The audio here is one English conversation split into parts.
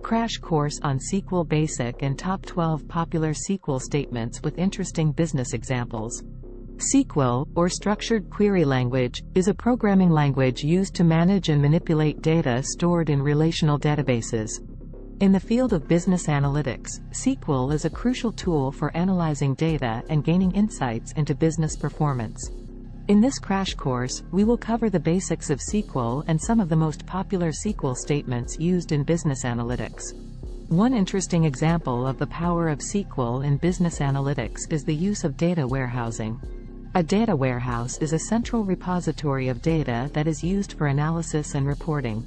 crash course on SQL Basic and top 12 popular SQL statements with interesting business examples. SQL, or Structured Query Language, is a programming language used to manage and manipulate data stored in relational databases. In the field of business analytics, SQL is a crucial tool for analyzing data and gaining insights into business performance. In this crash course, we will cover the basics of SQL and some of the most popular SQL statements used in business analytics. One interesting example of the power of SQL in business analytics is the use of data warehousing. A data warehouse is a central repository of data that is used for analysis and reporting.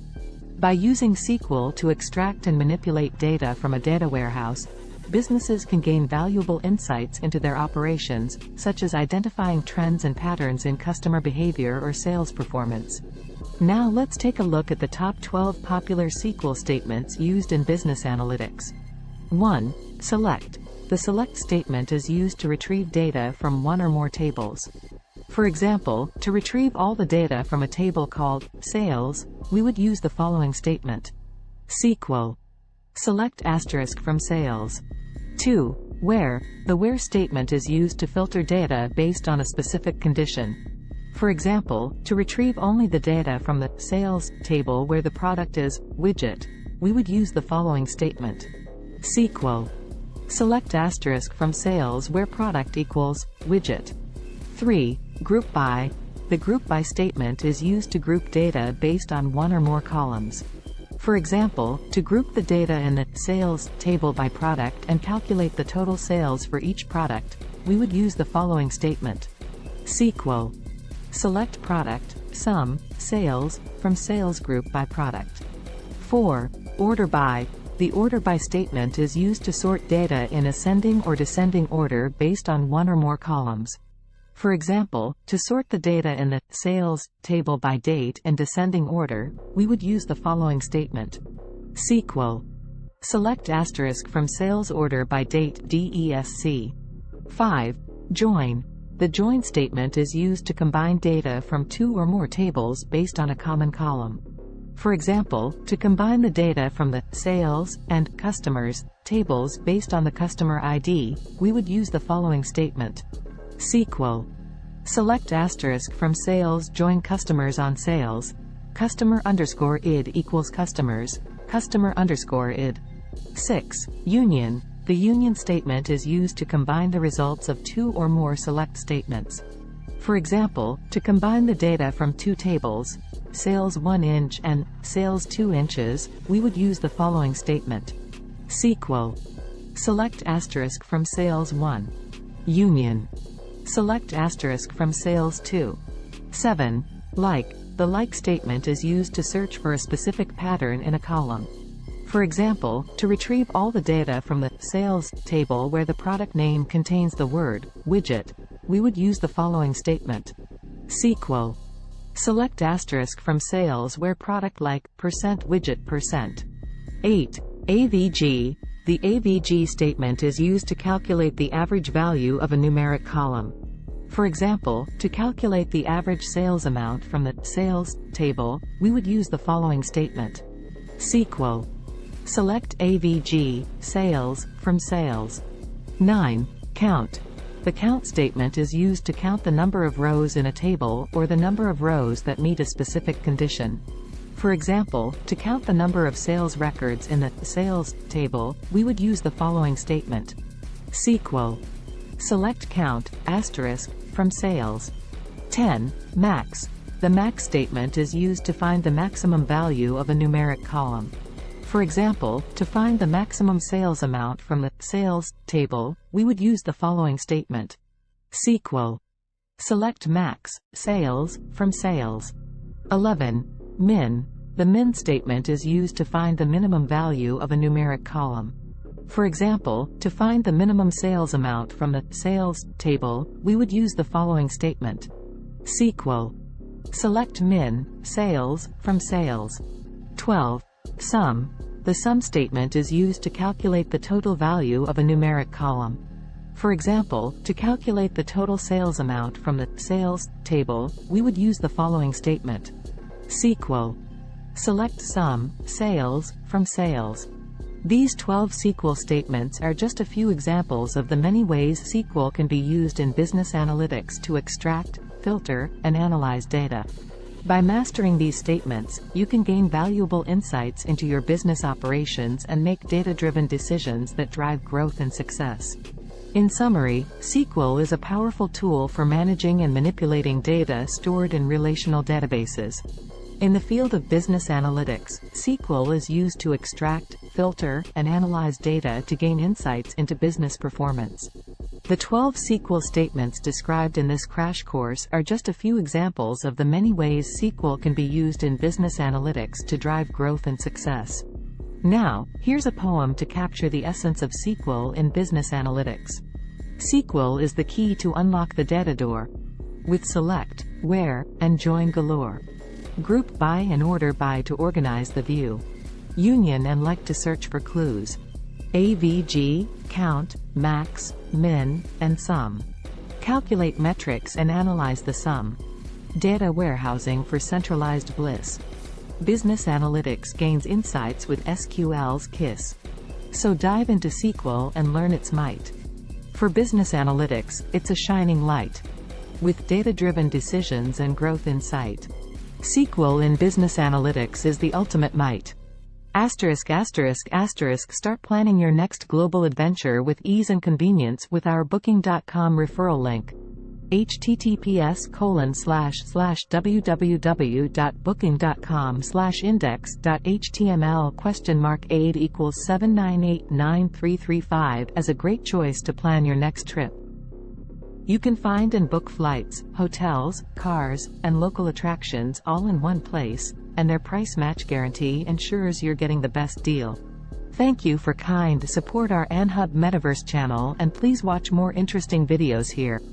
By using SQL to extract and manipulate data from a data warehouse, businesses can gain valuable insights into their operations, such as identifying trends and patterns in customer behavior or sales performance. Now let's take a look at the top 12 popular SQL statements used in business analytics. 1. Select. The select statement is used to retrieve data from one or more tables. For example, to retrieve all the data from a table called sales, we would use the following statement. SQL. Select asterisk from sales. 2. Where. The where statement is used to filter data based on a specific condition. For example, to retrieve only the data from the sales table where the product is widget, we would use the following statement. SQL. Select asterisk from sales where product equals widget. 3. Group by. The group by statement is used to group data based on one or more columns. For example, to group the data in the sales table by product and calculate the total sales for each product, we would use the following statement. SQL. Select product, sum, sales, from sales group by product. 4. Order by. The order by statement is used to sort data in ascending or descending order based on one or more columns. For example, to sort the data in the sales table by date and descending order, we would use the following statement. SQL. Select asterisk from sales order by date DESC. 5. Join. The join statement is used to combine data from two or more tables based on a common column. For example, to combine the data from the sales and customers tables based on the customer ID, we would use the following statement. SQL. Select asterisk from sales join customers on sales. Customer underscore id equals customers. Customer underscore id. 6. Union. The union statement is used to combine the results of two or more select statements. For example, to combine the data from two tables, sales 1 inch and sales 2 inches, we would use the following statement. SQL. Select asterisk from sales 1. Union. Select asterisk from sales 2. 7. Like. The like statement is used to search for a specific pattern in a column. For example, to retrieve all the data from the sales table where the product name contains the word widget, we would use the following statement. SQL. Select asterisk from sales where product like %widget %. 8. AVG. The AVG statement is used to calculate the average value of a numeric column. For example, to calculate the average sales amount from the sales table, we would use the following statement. SQL. Select AVG, sales, from sales. 9. Count. The count statement is used to count the number of rows in a table or the number of rows that meet a specific condition. For example, to count the number of sales records in the sales table, we would use the following statement. SQL. Select count, asterisk, from sales. 10. Max. The max statement is used to find the maximum value of a numeric column. For example, to find the maximum sales amount from the sales table, we would use the following statement. SQL. Select max, sales, from sales. 11. Min. The min statement is used to find the minimum value of a numeric column. For example, to find the minimum sales amount from the sales table, we would use the following statement. SQL. Select min, sales, from sales. 12. Sum. The sum statement is used to calculate the total value of a numeric column. For example, to calculate the total sales amount from the sales table, we would use the following statement. SQL. Select sum, sales, from sales. These 12 SQL statements are just a few examples of the many ways SQL can be used in business analytics to extract, filter, and analyze data. By mastering these statements, you can gain valuable insights into your business operations and make data-driven decisions that drive growth and success. In summary, SQL is a powerful tool for managing and manipulating data stored in relational databases. In the field of business analytics, SQL is used to extract, filter, and analyze data to gain insights into business performance. The 12 SQL statements described in this crash course are just a few examples of the many ways SQL can be used in business analytics to drive growth and success. Now, here's a poem to capture the essence of SQL in business analytics. SQL is the key to unlock the data door. With select, where, and join galore. Group by and order by to organize the view. Union and like to search for clues. AVG, count, max, min, and sum. Calculate metrics and analyze the sum. Data warehousing for centralized bliss. Business analytics gains insights with SQL's KISS. So dive into SQL and learn its might. For business analytics, it's a shining light. With data-driven decisions and growth in sight. SQL in business analytics is the ultimate might. ******, start planning your next global adventure with ease and convenience with our Booking.com referral link. https://www.booking.com/index.html $8 = 7989335 as a great choice to plan your next trip. You can find and book flights, hotels, cars, and local attractions all in one place, and their price match guarantee ensures you're getting the best deal. Thank you for support our Anhub Metaverse channel, and please watch more interesting videos here.